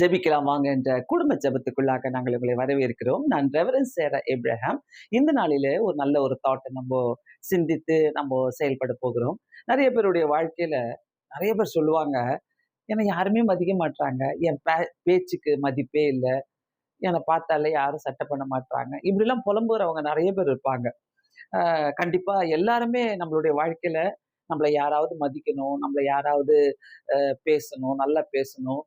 ஜெபிக்கலாம் வாங்க என்ற குடும்ப ஜெபத்துக்குள்ளாக நாங்கள் உங்களை வரவேற்கிறோம். நான் ரெவரண்ட் சேரா ஏப்ரஹாம். இந்த நாளிலே ஒரு நல்ல ஒரு தாட்ட சிந்தித்து செயல்பட போகிறோம். நிறைய பேருடைய வாழ்க்கையில நிறைய பேர் சொல்லுவாங்க, என்னை யாருமே மதிக்க மாட்றாங்க. என் பேச்சுக்கு மதிப்பே இல்ல. என்னை பார்த்தாலே யாரும் சட்டை பண்ண மாட்றாங்க. இப்படிலாம் புலம்புறவங்க நிறைய பேர் இருப்பாங்க. கண்டிப்பா எல்லாருமே நம்மளுடைய வாழ்க்கையில நம்மள யாராவது மதிக்கணும், நம்மள யாராவது பேசணும், நல்லா பேசணும்,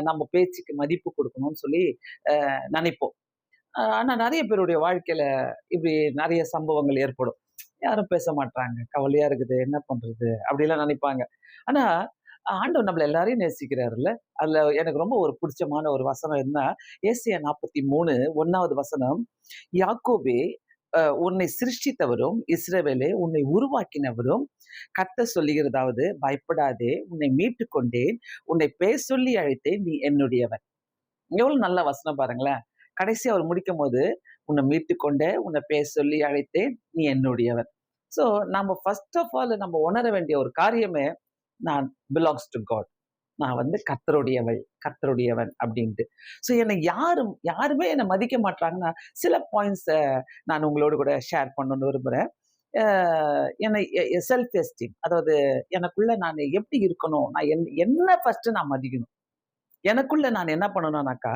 நம்ம பேச்சுக்கு மதிப்பு குடுக்கணும்னு சொல்லி நினைப்போம். ஆனா நெறைய பேருடைய வாழ்க்கையில இப்படி நெறைய சம்பவங்கள் ஏற்படும். யாரும் பேச மாட்றாங்க. கவலையா இருக்குது. என்ன பண்றது? அப்படிலாம் நினைப்பாங்க. ஆனா, ஆண்டவர் நம்மள எல்லாரையும் நேசிக்கிறாருல்ல. அதுல எனக்கு ரொம்ப ஒரு புடிச்சமான ஒரு வசனம் என்ன, ஏசாயா 43 1வது வசனம். யாக்கோபே, உன்னை சிருஷ்டித்தவரும், இஸ்ரவேலே உன்னை உருவாக்கினவரும் கர்த்தர் சொல்லுகிறதாவது, பயப்படாதே, உன்னை மீட்டுக் கொண்டேன், உன்னை பெயர் சொல்லி அழைத்தேன், நீ என்னுடையவன். எவ்வளவு நல்ல வசனம் பாருங்களேன். கடைசி அவர் முடிக்கும்போது, உன்னை மீட்டுக் கொண்டேன், உன்னை பெயர் சொல்லி அழைத்தேன், நீ என்னுடையவன். ஸோ நம்ம ஃபர்ஸ்ட் ஆஃப் ஆல் நம்ம உணர வேண்டிய ஒரு காரியமே, நான் பிலாங்ஸ் டு காட். நான் கர்த்தருடையவள், கர்த்தருடையவன் அப்படின்ட்டு. ஸோ என்னை யாருமே என்னை மதிக்க மாட்றாங்கன்னா, சில பாயிண்ட்ஸ நான் உங்களோடு கூட ஷேர் பண்ணணும்னு விரும்புறேன். என்னை செல்ஃப் எஸ்டீம், அதாவது எனக்குள்ள நான் எப்படி இருக்கணும், நான் என்ன ஃபர்ஸ்ட் நான் மதிக்கணும். எனக்குள்ள நான் என்ன பண்ணணும்னாக்கா,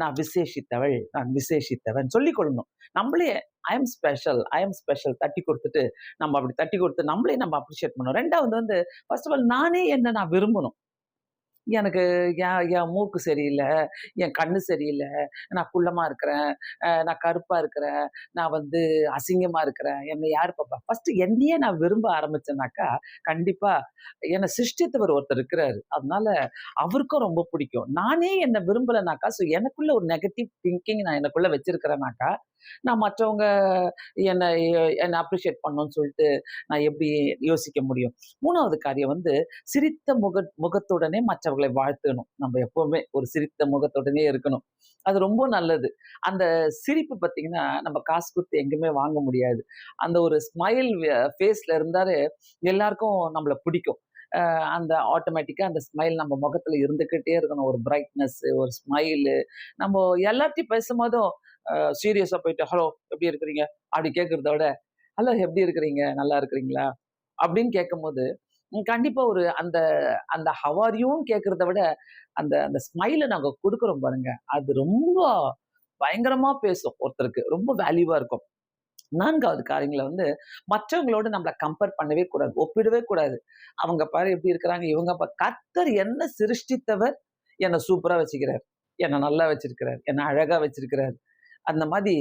நான் விசேஷித்தவள், நான் விசேஷித்தவன் சொல்லிக் கொள்ளணும். நம்மளே ஐ அம் ஸ்பெஷல், ஐ அம் ஸ்பெஷல் தட்டி கொடுத்துட்டு, நம்ம அப்படி தட்டி கொடுத்து நம்மளே நம்ம அப்ரிஷியேட் பண்ணணும். 2வது ஃபர்ஸ்ட் ஆஃப் ஆல் நானே என்ன நான் விரும்பணும். எனக்கு என் என் மூக்கு சரியில்ல, என் கண்ணு சரியில்ல, நான் குள்ளமா இருக்கிறேன், நான் கருப்பா இருக்கிறேன், நான் அசிங்கமா இருக்கிறேன், என்னை யார் பாப்பா? ஃபர்ஸ்ட் என்னையே நான் விரும்ப ஆரம்பிச்சேனாக்கா, கண்டிப்பா என்னை சிருஷ்டித்தவர் ஒருத்தர் இருக்கிறாரு. அதனால அவருக்கும் ரொம்ப பிடிக்கும். நானே என்னை விரும்பலைனாக்கா, ஸோ எனக்குள்ள ஒரு நெகட்டிவ் திங்கிங் நான் எனக்குள்ள வச்சிருக்கிறேனாக்கா, நான் மற்றவங்க என்னை என்னை அப்ரிஷியேட் பண்ணணும்னு சொல்லிட்டு நான் எப்படி யோசிக்க முடியும்? 3வது காரியம் சிரித்த முகத்துடனே மற்றவர்களை வாழ்த்தணும். நம்ம எப்பவுமே ஒரு சிரித்த முகத்துடனே இருக்கணும். அது ரொம்ப நல்லது. அந்த சிரிப்பு பார்த்தீங்கன்னா, நம்ம காசு குடுத்து எங்கேயுமே வாங்க முடியாது. அந்த ஒரு ஸ்மைல் ஃபேஸ்ல இருந்தாலே எல்லாருக்கும் நம்மள பிடிக்கும். அந்த ஆட்டோமேட்டிக்கா அந்த ஸ்மைல் நம்ம முகத்துல இருந்துகிட்டே இருக்கணும். ஒரு பிரைட்னஸ், ஒரு ஸ்மைலு. நம்ம எல்லார்ட்டயும் பேசும்போதும் சீரியஸா போயிட்டு, "ஹலோ எப்படி இருக்கிறீங்க?" அப்படி கேட்கிறத விட, "ஹலோ எப்படி இருக்கிறீங்க? நல்லா இருக்கிறீங்களா?" அப்படின்னு கேட்கும்போது, கண்டிப்பா ஒரு அந்த அந்த ஹவ் ஆர் யூன்னு கேட்கிறத விட, அந்த அந்த ஸ்மைல நாங்க குடுக்குறோம் பாருங்க, அது ரொம்ப பயங்கரமா பேசும் ஒருத்தருக்கு. ரொம்ப வேல்யூவா இருக்கும். 4வது காரியங்கள மற்றவங்களோட நம்மள கம்பேர் பண்ணவே கூடாது. ஒப்பிடவே கூடாது. அவங்க பாரு எப்படி இருக்கிறாங்க, இவங்க கர்த்தர் என்ன சிருஷ்டித்தவர், என்ன சூப்பரா வச்சுக்கிறார். என்ன நல்லா வச்சிருக்கிறார். என்ன அழகா வச்சிருக்கிறார். அந்த மாதிரி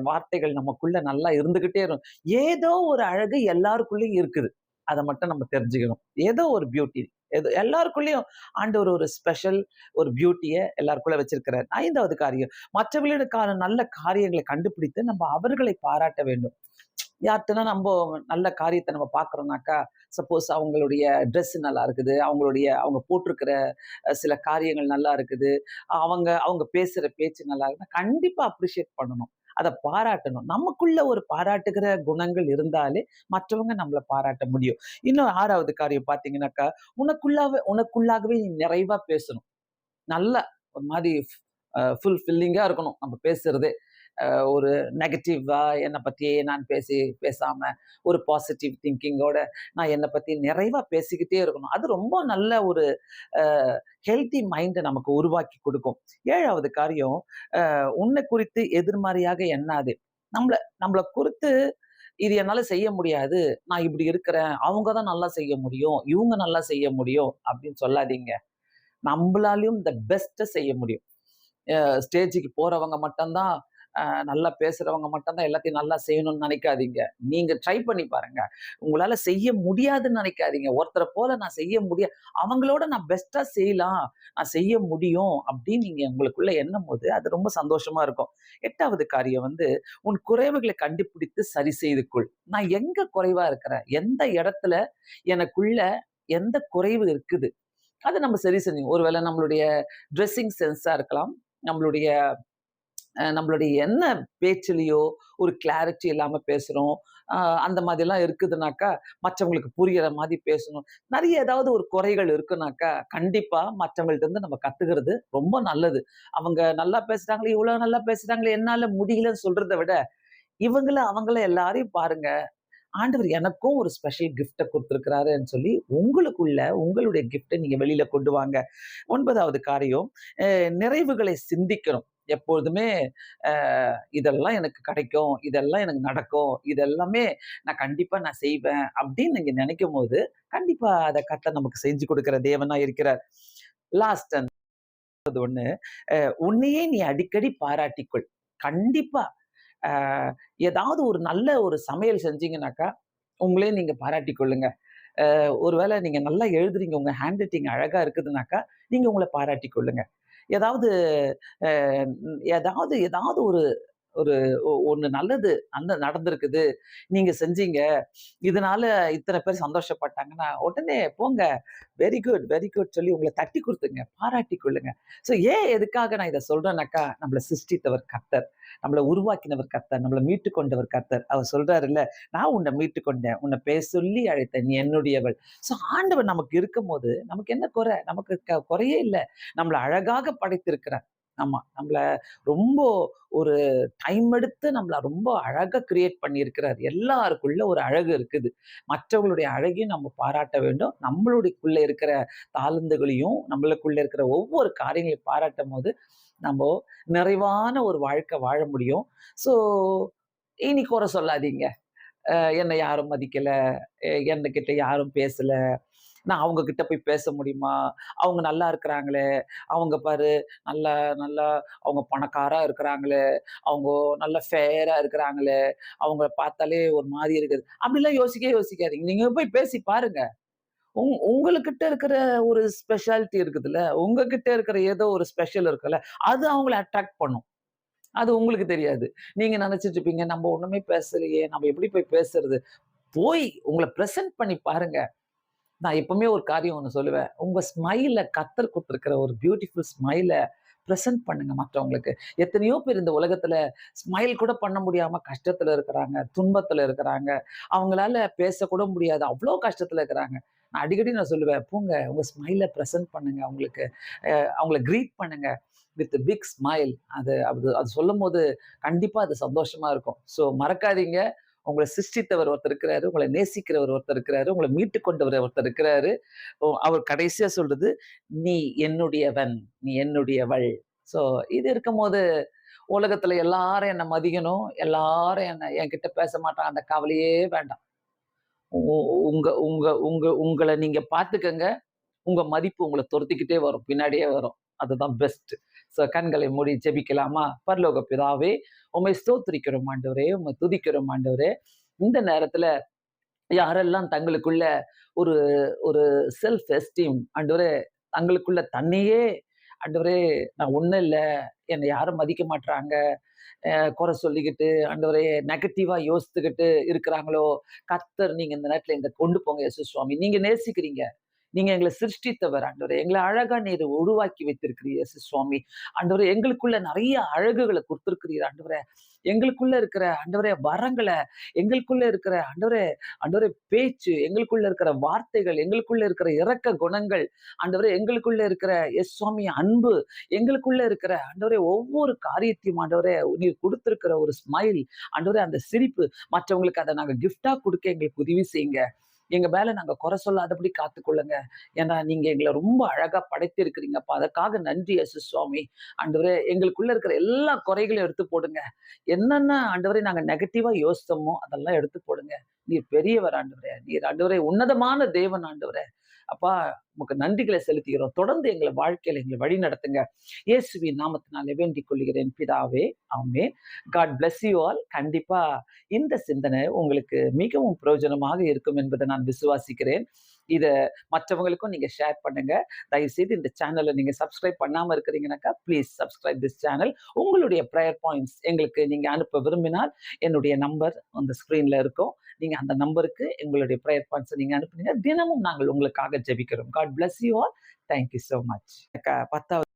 வார்த்தைகள் நமக்குள்ள நல்லா இருந்துகிட்டே இருக்கும். ஏதோ ஒரு அழகு எல்லாருக்குள்ளயும் இருக்குது. அத மட்டும் நம்ம தெரிஞ்சுக்கணும். ஏதோ ஒரு பியூட்டி. ஏதோ எல்லாருக்குள்ளயும் ஆண்டவர் ஒரு ஸ்பெஷல் ஒரு பியூட்டிய எல்லாருக்குள்ள வச்சிருக்கிறார். 5வது காரியம், மற்றவர்களுக்கான நல்ல காரியங்களை கண்டுபிடித்து நம்ம அவர்களை பாராட்ட வேண்டும். யார்ட்டனா நல்ல காரியத்த நம்ம பார்க்குறோம்னாக்கா, சப்போஸ் அவங்களுடைய ட்ரெஸ் நல்லா இருக்குது, அவங்க போட்டிருக்கிற சில காரியங்கள் நல்லா இருக்குது, அவங்க பேசுற பேச்சு நல்லா இருக்குன்னா, கண்டிப்பா அப்ரிஷியேட் பண்ணணும். அத பாராட்டணும். நமக்குள்ள ஒரு பாராட்டுகிற குணங்கள் இருந்தாலே, மற்றவங்க நம்மள பாராட்ட முடியும். இன்னும் 6வது காரியம் பார்த்தீங்கன்னாக்கா, உனக்குள்ளாகவே நீ நிறைவா பேசணும். நல்லா ஒரு மாரி ஃபுல்ஃபில்லிங்கா இருக்கணும் நம்ம பேசுறதே. ஒரு நெகட்டிவா என்னை பத்தியே நான் பேசாம ஒரு பாசிட்டிவ் திங்கிங்கோட நான் என்னை பத்தி நிறைவா பேசிக்கிட்டே இருக்கணும். அது ரொம்ப நல்ல ஒரு ஹெல்த்தி மைண்டை நமக்கு உருவாக்கி கொடுக்கும். 7வது காரியம், உன்னை குறித்து எதிர்மறையாக எண்ணாதே. நம்மள நம்மள குறித்து இது என்னால செய்ய முடியாது, நான் இப்படி இருக்கிறேன், அவங்க தான் நல்லா செய்ய முடியும், இவங்க நல்லா செய்ய முடியும் அப்படின்னு சொல்லாதீங்க. நம்மளாலையும் இந்த பெஸ்ட்டை செய்ய முடியும். ஸ்டேஜுக்கு போறவங்க மட்டும்தான், நல்லா பேசுறவங்க மட்டும்தான் எல்லாத்தையும் நல்லா செய்யணும்னு நினைக்காதீங்க. நீங்க ட்ரை பண்ணி பாருங்க. உங்களால செய்ய முடியாதுன்னு நினைக்காதீங்க. ஒருத்தரை போல நான் செய்ய அவங்களோட நான் பெஸ்ட்டா செய்யலாம், நான் செய்ய முடியும் அப்படின்னு நீங்க உங்களுக்குள்ள எண்ணும்போது அது ரொம்ப சந்தோஷமா இருக்கும். 8வது காரியம் உன் குறைவுகளை கண்டுபிடித்து சரி செய்து கொள். நான் எங்க குறைவா இருக்கிறேன்? எந்த இடத்துல எனக்குள்ள எந்த குறைவு இருக்குது? அத நம்ம சரி செய்யணும். ஒருவேளை நம்மளுடைய ட்ரெஸ்ஸிங் சென்ஸா இருக்கலாம். நம்மளுடைய என்ன பேச்சுலயோ ஒரு கிளாரிட்டி இல்லாம பேசுறோம். அந்த மாதிரிலாம் இருக்குதுனாக்கா, மற்றவங்களுக்கு புரியிற மாதிரி பேசணும். நெறைய ஏதாவது ஒரு குறைகள் இருக்குனாக்கா, கண்டிப்பா மற்றவங்கள்ட்ட இருந்து நம்ம கத்துக்கிறது ரொம்ப நல்லது. அவங்க நல்லா பேசுறாங்களே, இவ்வளோ நல்லா பேசுறாங்களே, என்னால முடியலன்னு சொல்றத விட, இவங்கள, அவங்கள எல்லாரையும் பாருங்க. ஆண்டவர் எனக்கும் ஒரு ஸ்பெஷல் கிஃப்ட்ட குடுத்திருக்கிறாருன்னு சொல்லி, உங்களுக்குள்ள உங்களுடைய கிஃப்ட்ட நீங்க வெளியில கொண்டு வாங்க. 9வது காரியம், அ நிறைவுகளை சிந்திக்கணும். எப்பொழுதுமே அ இதெல்லாம் எனக்கு கிடைக்கும், இதெல்லாம் எனக்கு நடக்கும், இதெல்லாமே நான் கண்டிப்பா செய்வேன் அப்படின்னு நீங்க நினைக்கும்போது, கண்டிப்பா அத கர்த்தர் நமக்கு செஞ்சு குடுக்கிற தேவனா இருக்கிறார். லாஸ்ட் அது ஒண்ணு, உன்னையே நீ அடிக்கடி பாராட்டிக்கொள். கண்டிப்பா. அ ஏதாவது ஒரு நல்ல ஒரு சமையல் செஞ்சீங்கன்னாக்கா, உங்களே நீங்க பாராட்டிக் கொள்ளுங்க. ஒருவேளை நீங்க நல்லா எழுதுறீங்க, உங்க ஹேண்ட் ரைட்டிங் அழகா இருக்குதுனாக்கா, நீங்க உங்கள பாராட்டிக் கொள்ளுங்க. ஏதாவது அ ஏதாவது ஏதாவது ஒரு ஒரு ஒண்ணு நல்லது நடந்திருக்குது. நீங்க செஞ்சீங்க. இதனால இத்தன பேர் சந்தோஷப்பட்டாங்கன்னா, உடனே போங்க வெரி குட் சொல்லி உங்கள தட்டி குடுத்துங்க. பாராட்டிக் கொள்ளுங்க. எதுக்காக நான் இத சொல்றேன்னாக்கா, நம்மள சிருஷ்டித்தவர் கர்த்தர். நம்மள உருவாக்கினவர் கர்த்தர். நம்மள மீட்டுக் கொண்டவர் கர்த்தர். அவர் சொல்றாருல்ல, "நான் உன்ன மீட்டுக் கொண்டேன். உன்ன பேர் சொல்லி அழைத்தேன். நீ என்னுடையவள்." ஆண்டவர் நமக்கு இருக்கும்போது, நமக்கு என்ன குறை? நமக்கு குறையே இல்ல. நம்மள அழகாக படைத்திருக்கிறார். ஆமா. நம்மள ரொம்ப ஒரு டைம் எடுத்து நம்மள ரொம்ப அழகா கிரியேட் பண்ணியிருக்கிறார். எல்லாருக்குள்ள ஒரு அழகு இருக்குது. மற்றவங்களுடைய அழகையும் நம்ம பாராட்ட வேண்டும். நம்மளுடையக்குள்ள இருக்கிற தாளந்துகளையும், நம்மளுக்குள்ள இருக்கிற ஒவ்வொரு காரியங்களையும் பாராட்டும்போது, நம்போ நிறைவான ஒரு வாழ்க்கை வாழ முடியும். ஸோ, இனி குறை சொல்லாதீங்க. என்ன யாரும் மதிக்கல, என்கிட்ட யாரும் பேசல. நான் அவங்க கிட்ட போய் பேச முடியுமா? அவங்க நல்லா இருக்கிறாங்களே, அவங்க பாரு நல்லா நல்லா அவங்க பணக்காரா இருக்கிறாங்களே, அவங்க நல்ல ஃபேரா இருக்கிறாங்களே, அவங்கள பார்த்தாலே ஒரு மாரி இருக்குது. அப்படிலாம் யோசிக்காதீங்க. நீங்க போய் பேசி பாருங்க. உங்களுகிட்ட இருக்கிற ஒரு ஸ்பெஷாலிட்டி இருக்குதுல்ல, உங்ககிட்ட இருக்கிற ஏதோ ஒரு ஸ்பெஷல் இருக்குல்ல, அது அவங்கள அட்ராக்ட் பண்ணும். அது உங்களுக்கு தெரியாது. நீங்க நெனச்சுட்டு இருப்பீங்க, "நம்ம ஒண்ணுமே பேசலையே, நம்ம எப்படி போய் பேசுறது?" போய் உங்கள பிரசன்ட் பண்ணி பாருங்க. நான் எப்பவுமே ஒரு காரியம் ஒண்ணு சொல்லுவேன். உங்க ஸ்மைல கர்த்தர் குடுத்திருக்கிற ஒரு பியூட்டிஃபுல் ஸ்மைல பிரசன்ட் பண்ணுங்க மற்றவங்களுக்கு. எத்தனையோ பேர் இந்த உலகத்துல ஸ்மைல் கூட பண்ண முடியாம கஷ்டத்துல இருக்கிறாங்க, துன்பத்துல இருக்கிறாங்க. அவங்களால பேசக்கூட முடியாது. அவ்ளோ கஷ்டத்துல இருக்கிறாங்க. நான் அடிக்கடி சொல்லுவேன், "போங்க உங்க ஸ்மைல பிரசன்ட் பண்ணுங்க அவங்களுக்கு. அவங்கள கிரீட் பண்ணுங்க வித் பிக் ஸ்மைல்." அது அது அது சொல்லும்போது கண்டிப்பா அது சந்தோஷமா இருக்கும். மறக்காதீங்க. உங்கள சிருஷ்டித்தவர் ஒருத்தர் இருக்கிறாரு. உங்கள நேசிக்கிறவர் ஒருத்தர் இருக்கிறாரு. உங்கள மீட்டுக் கொண்டவர் ஒருத்தர் இருக்கிறாரு. அவர் கடைசியா சொல்றது, "நீ என்னுடையவன். நீ என்னுடையவள்." ஸோ இது இருக்கும்போது, உலகத்துல எல்லாரும் என்ன மதிக்கணும். எல்லாரும் என்கிட்ட பேச மாட்டாங்க. அந்த கவலையே வேண்டாம். உ உங்க உங்க உங்க உங்கள நீங்க பார்த்துக்கங்க. உங்க மதிப்பு உங்கள தொரத்திக்கிட்டே வரும். பின்னாடியே வரும். அதுதான் பெஸ்ட். கண்களை மூடி ஜெபிக்கலாமா? பரலோக பிதாவே, உம்மை ஸ்தோத்திரிக்கிறோம் ஆண்டவரே. உம்மை துதிக்கிறோம் ஆண்டவரே. இந்த நேரத்துல யாரெல்லாம் தங்களுக்குள்ள ஒரு ஒரு செல்ஃப் எஸ்டீம் ஆண்டவரே, தங்களுக்குள்ள தன்னையே ஆண்டவரே நான் ஒண்ணும் இல்ல. என்னை யாரும் மதிக்க மாட்றாங்க. குறை சொல்லிக்கிட்டு, ஆண்டவரே நெகட்டிவா யோசித்துக்கிட்டு இருக்கிறாங்களோ, கர்த்தர் நீங்க இந்த நேரத்துல எங்கள கொண்டு போங்க இயேசு சுவாமி. நீங்க நேசிக்கிறீங்க. நீங்க எங்கள சிருஷ்டித்தவர் ஆண்டவரே. எங்கள அழகா நீர் உருவாக்கி வைத்திருக்கிறீர் இயேசு சுவாமி. ஆண்டவரே எங்களுக்குள்ள நெறைய அழகுகள குடுத்திருக்கிறீர் ஆண்டவரே. எங்களுக்குள்ள இருக்கிற ஆண்டவரே வரங்கள, எங்களுக்குள்ள இருக்கிற ஆண்டவரே ஆண்டவரே பேச்சு, எங்களுக்குள்ள இருக்கிற வார்த்தைகள், எங்களுக்குள்ள இருக்கிற இரக்க குணங்கள், ஆண்டவரே எங்களுக்குள்ள இருக்கிற சுவாமி அன்பு, எங்களுக்குள்ள இருக்கிற ஆண்டவரே ஒவ்வொரு காரியத்தையும் ஆண்டவரே நீர் குடுத்திருக்கிற ஒரு ஸ்மைல், ஆண்டவரே அந்த சிரிப்பு, மற்றவங்களுக்கு அத நாங்க கிஃப்ட்டா குடுக்க எங்களுக்கு உதவி செய்யுங்க. எங்க மேல நாங்க குறை சொல்லாதபடி காத்துக்கொள்ளுங்க. ஏன்னா, நீங்க எங்கள ரொம்ப அழகா படைத்திருக்கிறீங்கப்பா. அதற்காக நன்றி இயேசு சுவாமி. ஆண்டவரே, எங்களுக்குள்ள இருக்கிற எல்லா குறைகளையும் எடுத்து போடுங்க. என்னென்ன ஆண்டவரே நாங்க நெகட்டிவா யோசித்தோமோ, அதெல்லாம் எடுத்து போடுங்க. நீர் பெரியவர் ஆண்டவரே. நீர் ஆண்டவரே உன்னதமான தேவன் ஆண்டவரே. அப்பா, உமக்கு நன்றிகளை செலுத்துகிறோம். தொடர்ந்து எங்கள வாழ்க்கையில எங்கள வழி நடத்துங்க. இயேசுவின் நாமத்தினாலே வேண்டிக் கொள்கிறேன் பிதாவே. ஆமென். God bless you all. கண்டிப்பா இந்த சிந்தனை உங்களுக்கு மிகவும் பிரயோஜனமாக இருக்கும் என்பதை நான் விசுவாசிக்கிறேன். இத மற்றவங்களுக்கும் நீங்க ஷேர் பண்ணுங்க. தயவுசெய்து இந்த சேனல நீங்க சப்ஸ்கிரைப் பண்ணாம இருக்கிறீங்கனாக்கா, ப்ளீஸ் சப்ஸ்கிரைப் திஸ் சேனல். உங்களுடைய பிரேயர் பாயிண்ட்ஸ் எங்களுக்கு நீங்க அனுப்ப விரும்பினால், என்னுடைய நம்பர் அந்த ஸ்க்ரீன்ல இருக்கும். நீங்க அந்த நம்பருக்கு எங்களுடைய பிரேயர் பாயிண்ட்ஸ நீங்க அனுப்புனீங்க. தினமும் நாங்கள் உங்களுக்காக ஜெபிக்கிறோம். God bless you all. Thank you so much. 10வது